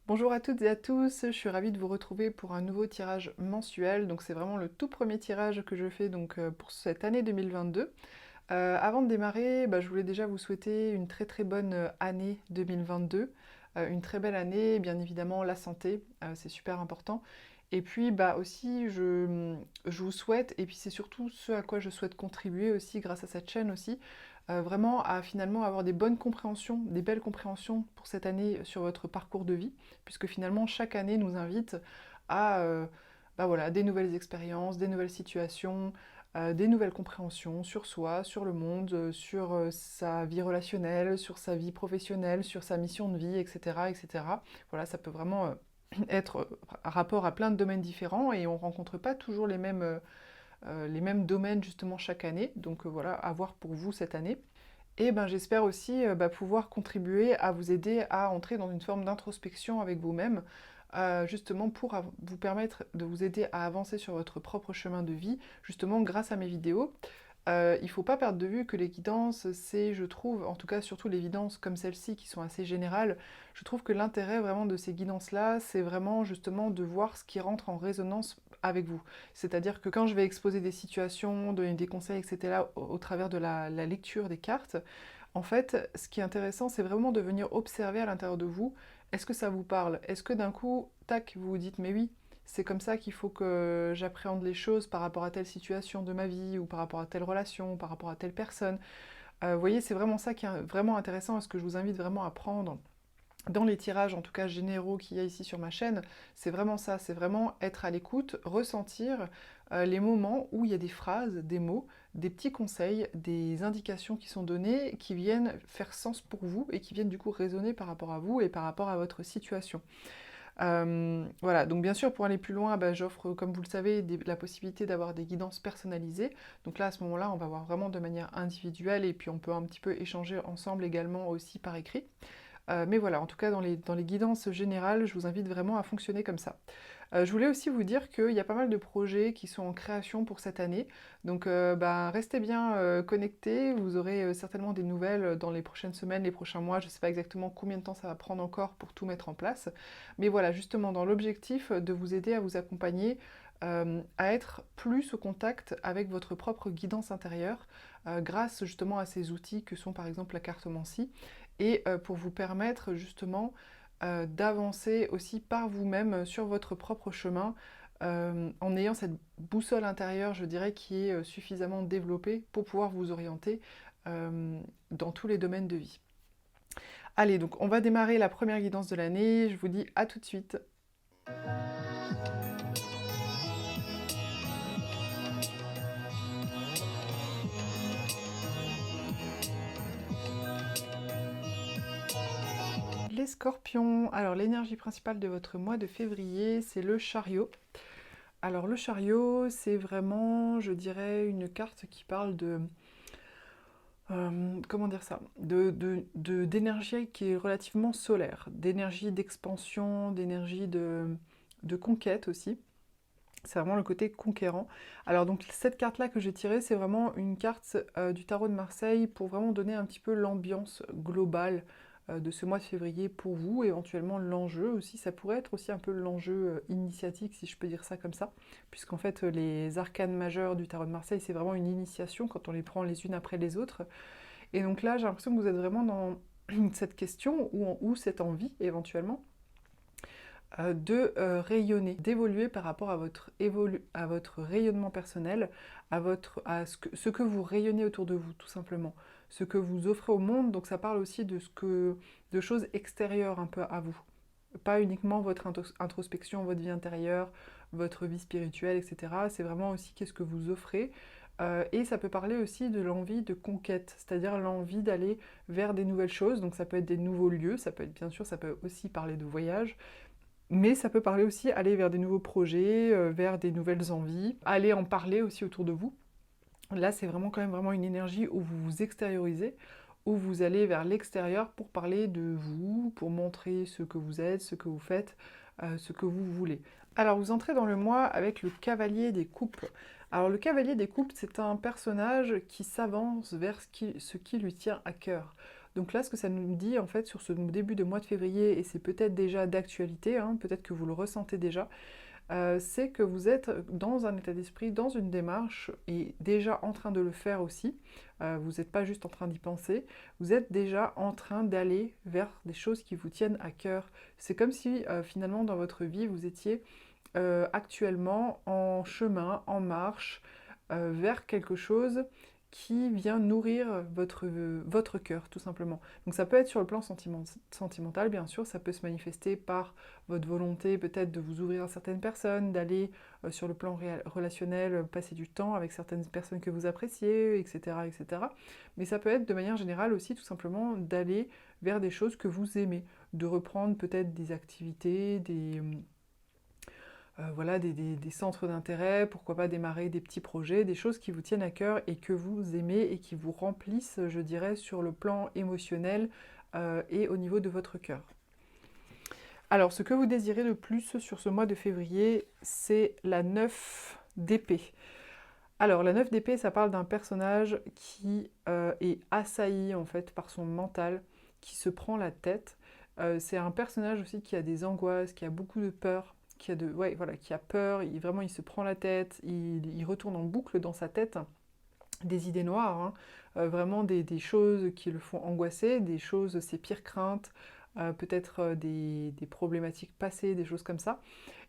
Bonjour à toutes et à tous, je suis ravie de vous retrouver pour un nouveau tirage mensuel. Donc c'est vraiment le tout premier tirage que je fais pour cette année 2022. Avant de démarrer, je voulais déjà vous souhaiter une très très bonne année 2022. Une très belle année, bien évidemment la santé, c'est super important. Et puis aussi je vous souhaite, et puis c'est surtout ce à quoi je souhaite contribuer aussi grâce à cette chaîne aussi, vraiment à finalement avoir des bonnes compréhensions, des belles compréhensions pour cette année sur votre parcours de vie, puisque finalement chaque année nous invite à voilà, des nouvelles expériences, des nouvelles situations, des nouvelles compréhensions sur soi, sur le monde, sur sa vie relationnelle, sur sa vie professionnelle, sur sa mission de vie, etc. etc. Voilà, ça peut vraiment être rapport à plein de domaines différents et on ne rencontre pas toujours les mêmes domaines justement chaque année. Donc voilà, à voir pour vous cette année. Et j'espère aussi pouvoir contribuer à vous aider à entrer dans une forme d'introspection avec vous-même, justement pour vous permettre de vous aider à avancer sur votre propre chemin de vie, justement grâce à mes vidéos. Il ne faut pas perdre de vue que les guidances, c'est, je trouve, en tout cas surtout les guidances comme celle-ci qui sont assez générales, je trouve que l'intérêt vraiment de ces guidances-là, c'est vraiment justement de voir ce qui rentre en résonance avec vous. C'est-à-dire que quand je vais exposer des situations, donner des conseils, etc., au travers de la lecture des cartes, en fait, ce qui est intéressant, c'est vraiment de venir observer à l'intérieur de vous, est-ce que ça vous parle? Est-ce que d'un coup, tac, vous vous dites, mais oui, c'est comme ça qu'il faut que j'appréhende les choses par rapport à telle situation de ma vie, ou par rapport à telle relation, ou par rapport à telle personne. Vous voyez, c'est vraiment ça qui est vraiment intéressant, et ce que je vous invite vraiment à prendre dans les tirages, en tout cas généraux qu'il y a ici sur ma chaîne, c'est vraiment ça, c'est vraiment être à l'écoute, ressentir les moments où il y a des phrases, des mots, des petits conseils, des indications qui sont données, qui viennent faire sens pour vous et qui viennent du coup résonner par rapport à vous et par rapport à votre situation. Voilà, donc bien sûr, pour aller plus loin, j'offre, comme vous le savez, la possibilité d'avoir des guidances personnalisées. Donc là, à ce moment-là, on va voir vraiment de manière individuelle et puis on peut un petit peu échanger ensemble également aussi par écrit. Mais voilà, en tout cas, dans les guidances générales, je vous invite vraiment à fonctionner comme ça. Je voulais aussi vous dire qu'il y a pas mal de projets qui sont en création pour cette année. Donc restez bien connectés, vous aurez certainement des nouvelles dans les prochaines semaines, les prochains mois. Je ne sais pas exactement combien de temps ça va prendre encore pour tout mettre en place. Mais voilà, justement dans l'objectif de vous aider à vous accompagner, à être plus au contact avec votre propre guidance intérieure, grâce justement à ces outils que sont par exemple la cartomancie, et pour vous permettre justement d'avancer aussi par vous-même sur votre propre chemin, en ayant cette boussole intérieure, je dirais, qui est suffisamment développée pour pouvoir vous orienter dans tous les domaines de vie. Allez, donc on va démarrer la première guidance de l'année. Je vous dis à tout de suite. Les scorpions, alors l'énergie principale de votre mois de février, c'est le chariot. Alors le chariot, c'est vraiment, je dirais, une carte qui parle de... comment dire ça? D'énergie qui est relativement solaire, d'énergie d'expansion, d'énergie de conquête aussi. C'est vraiment le côté conquérant. Alors donc cette carte-là que j'ai tirée, c'est vraiment une carte du tarot de Marseille pour vraiment donner un petit peu l'ambiance globale de ce mois de février pour vous, éventuellement l'enjeu aussi. Ça pourrait être aussi un peu l'enjeu initiatique, si je peux dire ça comme ça, puisqu'en fait les arcanes majeures du tarot de Marseille, c'est vraiment une initiation quand on les prend les unes après les autres. Et donc là, j'ai l'impression que vous êtes vraiment dans cette question ou cette envie éventuellement de rayonner, d'évoluer par rapport à votre rayonnement personnel, à ce que vous rayonnez autour de vous, tout simplement. Ce que vous offrez au monde, donc ça parle aussi de choses extérieures un peu à vous. Pas uniquement votre introspection, votre vie intérieure, votre vie spirituelle, etc. C'est vraiment aussi qu'est-ce que vous offrez. Et ça peut parler aussi de l'envie de conquête, c'est-à-dire l'envie d'aller vers des nouvelles choses. Donc ça peut être des nouveaux lieux, ça peut être bien sûr, ça peut aussi parler de voyage, mais ça peut parler aussi aller vers des nouveaux projets, vers des nouvelles envies, aller en parler aussi autour de vous. Là, c'est vraiment quand même vraiment une énergie où vous vous extériorisez, où vous allez vers l'extérieur pour parler de vous, pour montrer ce que vous êtes, ce que vous faites, ce que vous voulez. Alors, vous entrez dans le mois avec le cavalier des coupes. Alors, le cavalier des coupes, c'est un personnage qui s'avance vers ce qui lui tient à cœur. Donc là, ce que ça nous dit en fait sur ce début de mois de février, et c'est peut-être déjà d'actualité, hein, peut-être que vous le ressentez déjà, c'est que vous êtes dans un état d'esprit, dans une démarche, et déjà en train de le faire aussi. Vous n'êtes pas juste en train d'y penser, vous êtes déjà en train d'aller vers des choses qui vous tiennent à cœur. C'est comme si finalement dans votre vie, vous étiez actuellement en chemin, en marche, vers quelque chose qui vient nourrir votre cœur, tout simplement. Donc ça peut être sur le plan sentimental, bien sûr, ça peut se manifester par votre volonté peut-être de vous ouvrir à certaines personnes, d'aller sur le plan relationnel, passer du temps avec certaines personnes que vous appréciez, etc., etc. Mais ça peut être de manière générale aussi tout simplement d'aller vers des choses que vous aimez, de reprendre peut-être des activités, voilà, des centres d'intérêt, pourquoi pas démarrer des petits projets, des choses qui vous tiennent à cœur et que vous aimez et qui vous remplissent, je dirais, sur le plan émotionnel et au niveau de votre cœur. Alors, ce que vous désirez le plus sur ce mois de février, c'est la 9 d'épée. Alors, la 9 d'épée, ça parle d'un personnage qui est assailli en fait par son mental, qui se prend la tête. C'est un personnage aussi qui a des angoisses, qui a beaucoup de peur, ouais, voilà, qui a peur, vraiment il se prend la tête, il retourne en boucle dans sa tête des idées noires, hein, vraiment des choses qui le font angoisser, des choses, ses pires craintes, peut-être des problématiques passées, des choses comme ça.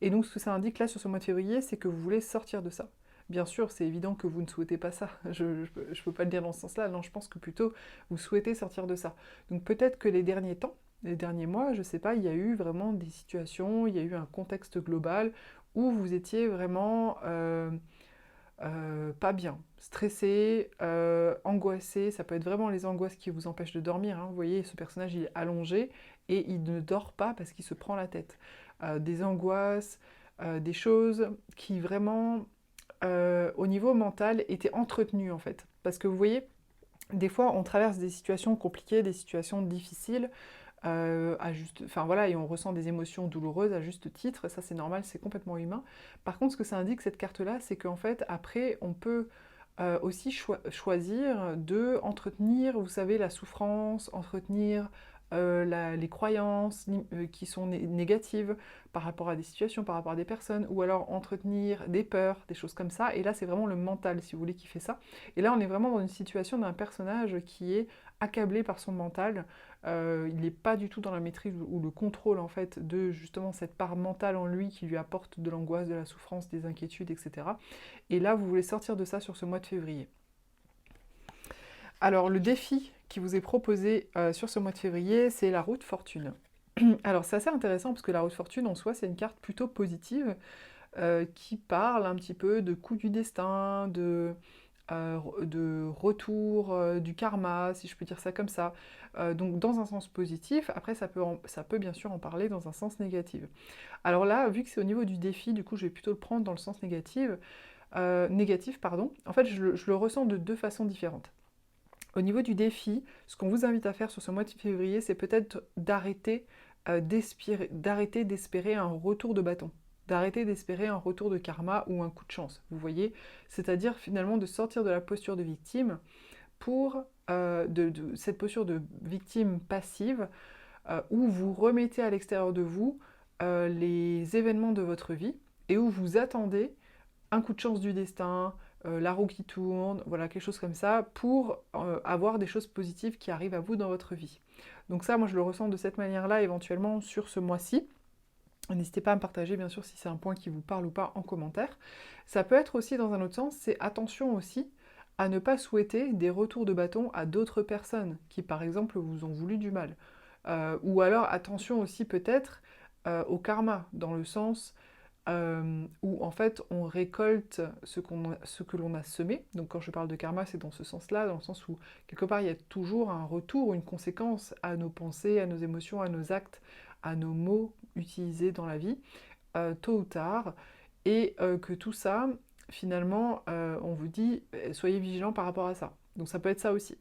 Et donc ce que ça indique là sur ce mois de février, c'est que vous voulez sortir de ça. Bien sûr, c'est évident que vous ne souhaitez pas ça, je ne peux pas le dire dans ce sens-là, non, je pense que plutôt vous souhaitez sortir de ça. Donc peut-être que les derniers temps, les derniers mois, je ne sais pas, il y a eu vraiment des situations, il y a eu un contexte global où vous étiez vraiment pas bien, stressé, angoissé, ça peut être vraiment les angoisses qui vous empêchent de dormir, hein. Vous voyez, ce personnage il est allongé et il ne dort pas parce qu'il se prend la tête. Des angoisses, des choses qui vraiment, au niveau mental, étaient entretenues en fait. Parce que vous voyez, des fois on traverse des situations compliquées, des situations difficiles, enfin voilà, et on ressent des émotions douloureuses à juste titre, ça c'est normal, c'est complètement humain. Par contre, ce que ça indique cette carte-là, c'est qu'en fait, après, on peut aussi choisir de entretenir, vous savez, la souffrance, entretenir les croyances qui sont négatives par rapport à des situations, par rapport à des personnes, ou alors entretenir des peurs, des choses comme ça. Et là, c'est vraiment le mental, si vous voulez, qui fait ça. Et là, on est vraiment dans une situation d'un personnage qui est accablé par son mental. Il n'est pas du tout dans la maîtrise ou le contrôle, en fait, de justement cette part mentale en lui qui lui apporte de l'angoisse, de la souffrance, des inquiétudes, etc. Et là, vous voulez sortir de ça sur ce mois de février. Alors, le défi qui vous est proposé sur ce mois de février, c'est la roue de fortune. Alors, c'est assez intéressant parce que la roue de fortune, en soi, c'est une carte plutôt positive qui parle un petit peu de coups du destin, de retour du karma, si je peux dire ça comme ça. Donc, dans un sens positif. Après, ça peut bien sûr en parler dans un sens négatif. Alors là, vu que c'est au niveau du défi, du coup, je vais plutôt le prendre dans le sens négatif, pardon. En fait, je le ressens de deux façons différentes. Au niveau du défi, ce qu'on vous invite à faire sur ce mois de février, c'est peut-être d'arrêter d'espérer un retour de bâton, d'arrêter d'espérer un retour de karma ou un coup de chance, vous voyez? C'est-à-dire finalement de sortir de la posture de victime pour de cette posture de victime passive où vous remettez à l'extérieur de vous les événements de votre vie et où vous attendez un coup de chance du destin, la roue qui tourne, voilà, quelque chose comme ça, pour avoir des choses positives qui arrivent à vous dans votre vie. Donc ça, moi je le ressens de cette manière-là, éventuellement sur ce mois-ci. N'hésitez pas à me partager, bien sûr, si c'est un point qui vous parle ou pas en commentaire. Ça peut être aussi, dans un autre sens, c'est attention aussi à ne pas souhaiter des retours de bâton à d'autres personnes qui, par exemple, vous ont voulu du mal. Ou alors, attention aussi peut-être au karma, dans le sens où en fait on récolte ce que l'on a semé. Donc quand je parle de karma, c'est dans ce sens-là, dans le sens où quelque part il y a toujours un retour, une conséquence à nos pensées, à nos émotions, à nos actes, à nos mots utilisés dans la vie, tôt ou tard, et que tout ça, finalement, on vous dit, soyez vigilants par rapport à ça. Donc ça peut être ça aussi.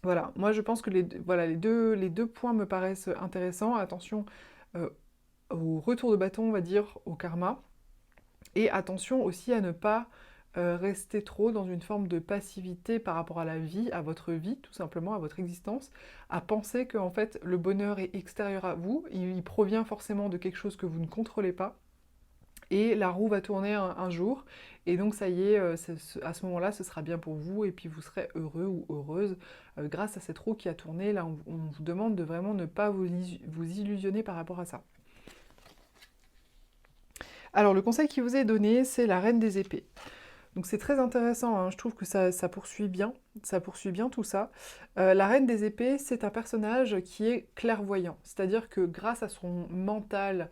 Voilà, moi je pense que voilà, les deux points me paraissent intéressants. Attention au retour de bâton, on va dire, au karma. Et attention aussi à ne pas rester trop dans une forme de passivité par rapport à la vie, à votre vie, tout simplement, à votre existence, à penser que en fait, le bonheur est extérieur à vous, il provient forcément de quelque chose que vous ne contrôlez pas, et la roue va tourner un jour, et donc ça y est, à ce moment-là, ce sera bien pour vous, et puis vous serez heureux ou heureuse grâce à cette roue qui a tourné. Là, on vous demande de vraiment ne pas vous illusionner par rapport à ça. Alors, le conseil qui vous est donné, c'est la Reine des épées. Donc c'est très intéressant, hein, je trouve que ça poursuit bien tout ça. La Reine des épées, c'est un personnage qui est clairvoyant, c'est-à-dire que grâce à son mental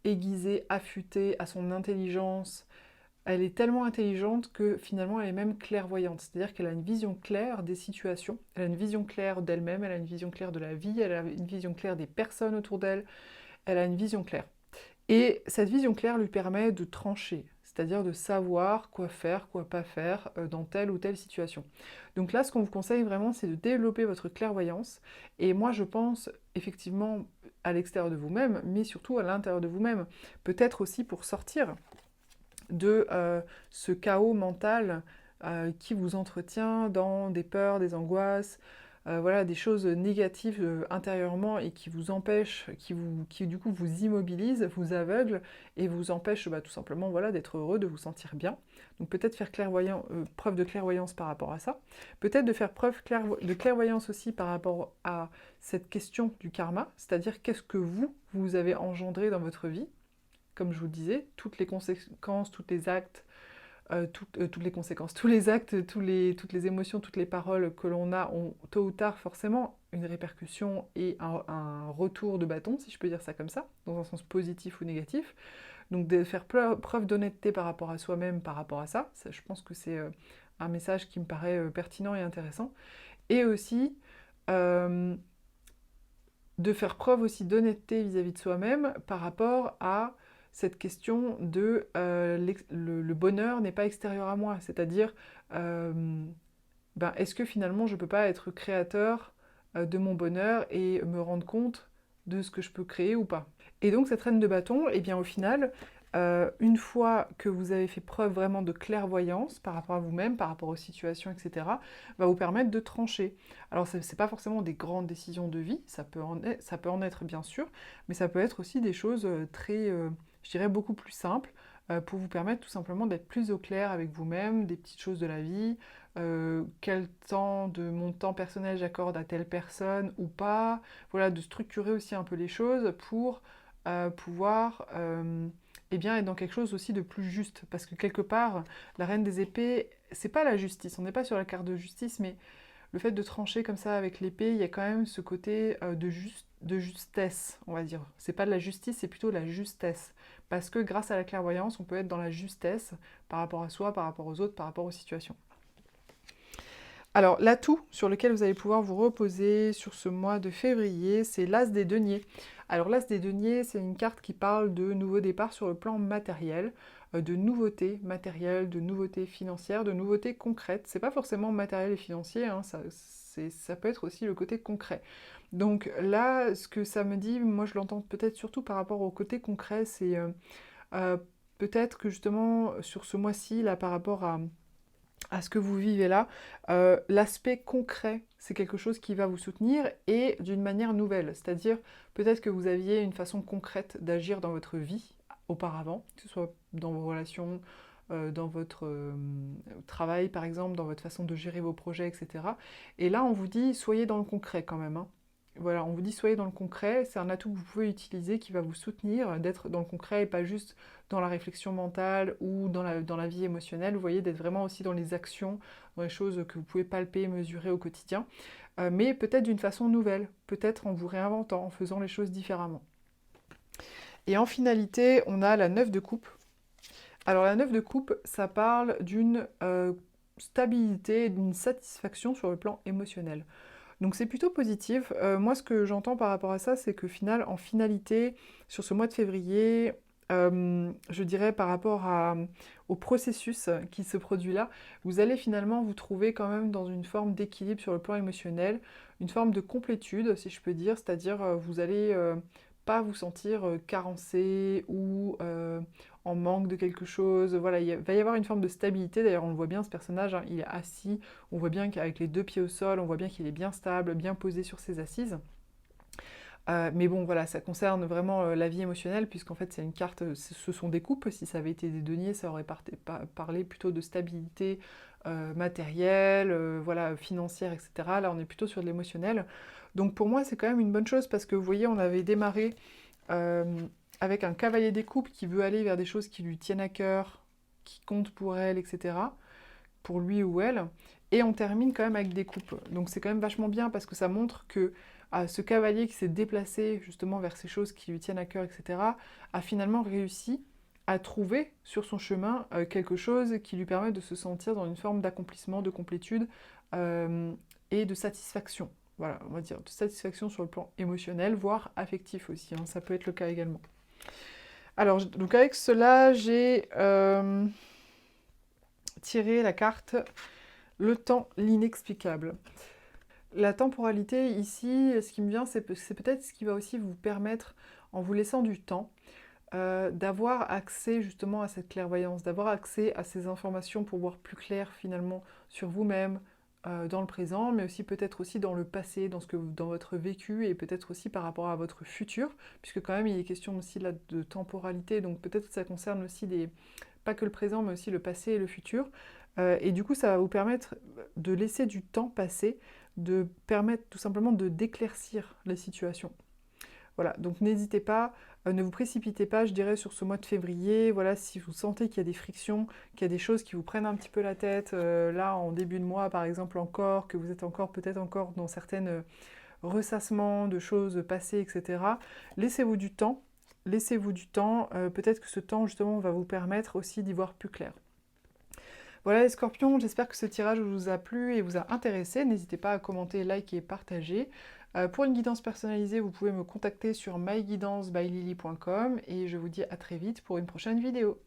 aiguisé, affûté, à son intelligence, elle est tellement intelligente que finalement elle est même clairvoyante, c'est-à-dire qu'elle a une vision claire des situations, elle a une vision claire d'elle-même, elle a une vision claire de la vie, elle a une vision claire des personnes autour d'elle, elle a une vision claire. Et cette vision claire lui permet de trancher, c'est-à-dire de savoir quoi faire, quoi pas faire dans telle ou telle situation. Donc là, ce qu'on vous conseille vraiment, c'est de développer votre clairvoyance. Et moi, je pense effectivement à l'extérieur de vous-même, mais surtout à l'intérieur de vous-même. Peut-être aussi pour sortir de ce chaos mental qui vous entretient dans des peurs, des angoisses, voilà, des choses négatives intérieurement et qui vous empêchent, qui du coup vous immobilisent, vous aveuglent et vous empêchent tout simplement voilà, d'être heureux, de vous sentir bien. Donc peut-être faire preuve de clairvoyance par rapport à ça. Peut-être de faire preuve de clairvoyance aussi par rapport à cette question du karma, c'est-à-dire qu'est-ce que vous avez engendré dans votre vie. Comme je vous le disais, toutes les conséquences, tous les actes, toutes les conséquences, tous les actes, toutes les émotions, toutes les paroles que l'on a ont tôt ou tard forcément une répercussion et un retour de bâton, si je peux dire ça comme ça, dans un sens positif ou négatif. Donc de faire preuve d'honnêteté par rapport à soi-même, par rapport à ça, je pense que c'est un message qui me paraît pertinent et intéressant. Et aussi de faire preuve aussi d'honnêteté vis-à-vis de soi-même par rapport à cette question de le bonheur n'est pas extérieur à moi, c'est-à-dire est-ce que finalement je ne peux pas être créateur de mon bonheur et me rendre compte de ce que je peux créer ou pas. Et donc cette reine de bâton, eh bien au final, une fois que vous avez fait preuve vraiment de clairvoyance par rapport à vous-même, par rapport aux situations, etc., va vous permettre de trancher. Alors ce n'est pas forcément des grandes décisions de vie, ça peut en être bien sûr, mais ça peut être aussi des choses très, je dirais, beaucoup plus simples, pour vous permettre tout simplement d'être plus au clair avec vous-même, des petites choses de la vie, quel temps de mon temps personnel j'accorde à telle personne ou pas, voilà, de structurer aussi un peu les choses pour pouvoir eh bien, être dans quelque chose aussi de plus juste. Parce que quelque part, la reine des épées, c'est pas la justice, on n'est pas sur la carte de justice, mais le fait de trancher comme ça avec l'épée, il y a quand même ce côté de justesse, on va dire. C'est pas de la justice, c'est plutôt la justesse. Parce que grâce à la clairvoyance, on peut être dans la justesse par rapport à soi, par rapport aux autres, par rapport aux situations. Alors, l'atout sur lequel vous allez pouvoir vous reposer sur ce mois de février, c'est l'As des deniers. Alors, l'As des deniers, c'est une carte qui parle de nouveaux départs sur le plan matériel, de nouveautés matérielles, de nouveautés financières, de nouveautés concrètes. C'est pas forcément matériel et financier, hein, ça peut être aussi le côté concret. Donc là, ce que ça me dit, moi je l'entends peut-être surtout par rapport au côté concret, c'est peut-être que justement sur ce mois-ci, là par rapport à ce que vous vivez là, l'aspect concret, c'est quelque chose qui va vous soutenir et d'une manière nouvelle. C'est-à-dire, peut-être que vous aviez une façon concrète d'agir dans votre vie auparavant, que ce soit dans vos relations, dans votre travail par exemple, dans votre façon de gérer vos projets, etc. Et là, on vous dit, soyez dans le concret quand même, hein. Voilà, on vous dit soyez dans le concret, c'est un atout que vous pouvez utiliser qui va vous soutenir d'être dans le concret et pas juste dans la réflexion mentale ou dans la vie émotionnelle, vous voyez, d'être vraiment aussi dans les actions, dans les choses que vous pouvez palper, mesurer au quotidien, mais peut-être d'une façon nouvelle, peut-être en vous réinventant, en faisant les choses différemment. Et en finalité, on a la 9 de coupe. Alors la 9 de coupe, ça parle d'une stabilité, d'une satisfaction sur le plan émotionnel. Donc c'est plutôt positif. Moi, ce que j'entends par rapport à ça, c'est que en finalité, sur ce mois de février, je dirais par rapport au processus qui se produit là, vous allez finalement vous trouver quand même dans une forme d'équilibre sur le plan émotionnel, une forme de complétude, si je peux dire, c'est-à-dire vous allez pas vous sentir carencé ou en manque de quelque chose. Voilà, il va y avoir une forme de stabilité. D'ailleurs, on le voit bien, ce personnage, hein, il est assis. On voit bien qu'avec les deux pieds au sol, on voit bien qu'il est bien stable, bien posé sur ses assises. Mais bon, voilà, ça concerne vraiment la vie émotionnelle, puisqu'en fait, c'est une carte, ce sont des coupes. Si ça avait été des deniers, ça aurait parlé plutôt de stabilité matérielle, voilà, financière, etc. Là, on est plutôt sur de l'émotionnel. Donc pour moi, c'est quand même une bonne chose, parce que vous voyez, on avait démarré euh, avec un cavalier des coupes qui veut aller vers des choses qui lui tiennent à cœur, qui comptent pour elle, etc., pour lui ou elle, et on termine quand même avec des coupes. Donc c'est quand même vachement bien parce que ça montre que ce cavalier qui s'est déplacé justement vers ces choses qui lui tiennent à cœur, etc., a finalement réussi à trouver sur son chemin quelque chose qui lui permet de se sentir dans une forme d'accomplissement, de complétude et de satisfaction. Voilà, on va dire de satisfaction sur le plan émotionnel, voire affectif aussi, hein, ça peut être le cas également. Alors, donc avec cela, j'ai tiré la carte le temps, l'inexplicable. La temporalité, ici, ce qui me vient, c'est peut-être ce qui va aussi vous permettre, en vous laissant du temps, d'avoir accès justement à cette clairvoyance, d'avoir accès à ces informations pour voir plus clair finalement sur vous-même, dans le présent, mais aussi peut-être aussi dans le passé, dans votre vécu, et peut-être aussi par rapport à votre futur, puisque quand même il est question aussi là de temporalité, donc peut-être que ça concerne aussi pas que le présent, mais aussi le passé et le futur. Et du coup, ça va vous permettre de laisser du temps passer, de permettre tout simplement de d'éclaircir les situations. Voilà, donc n'hésitez pas, ne vous précipitez pas, je dirais, sur ce mois de février. Voilà, si vous sentez qu'il y a des frictions, qu'il y a des choses qui vous prennent un petit peu la tête, là, en début de mois, par exemple, encore, que vous êtes encore peut-être encore dans certains ressassements de choses passées, etc. Laissez-vous du temps, laissez-vous du temps. Peut-être que ce temps, justement, va vous permettre aussi d'y voir plus clair. Voilà les scorpions, j'espère que ce tirage vous a plu et vous a intéressé. N'hésitez pas à commenter, liker et partager. Pour une guidance personnalisée, vous pouvez me contacter sur myguidancebyLily.com et je vous dis à très vite pour une prochaine vidéo.